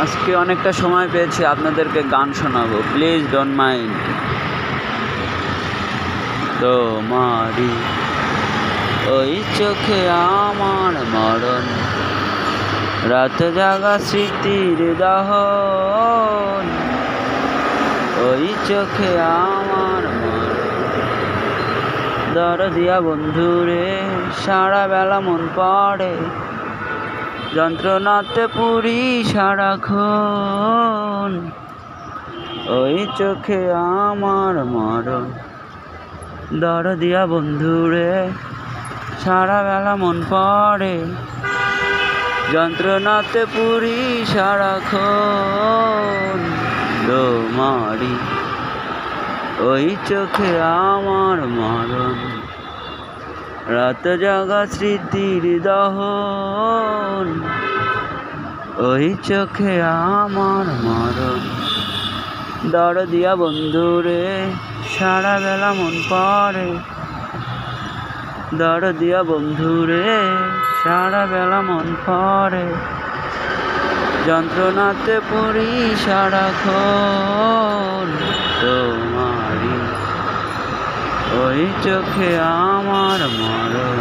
আজকে অনেকটা সময় পেয়েছি আপনাদেরকে গান শোনাবো, প্লিজ ডোন্ট মাইন্ড। তোমারি ওই চোখে আমার মরণ, রাত জাগা স্মৃতির দহন। ওই চোখে আমার মরণ, দরদিয়া বন্ধুরে সারা বেলা মন পড়ে, যন্ত্রণাতে পুরি সারাক্ষণ। ওই চোখে আমার মরণ, দরদিয়া বন্ধুরে সারা বেলা মন পড়ে, যন্ত্রণাতে পুরি সারাক্ষণ। তোমারি ওই চোখে আমার মরণ, রাত জাগা স্মৃতির দহন। ওই চোখে আমার মরণ, দরদিয়া বন্ধুরে সারা বেলা মন পড়ে, দরদিয়া বন্ধুরে সারা বেলা মন পড়ে, যন্ত্রণাতে পুরি সারাক্ষণ। তোমারি ওই চোখে আমার মরণ।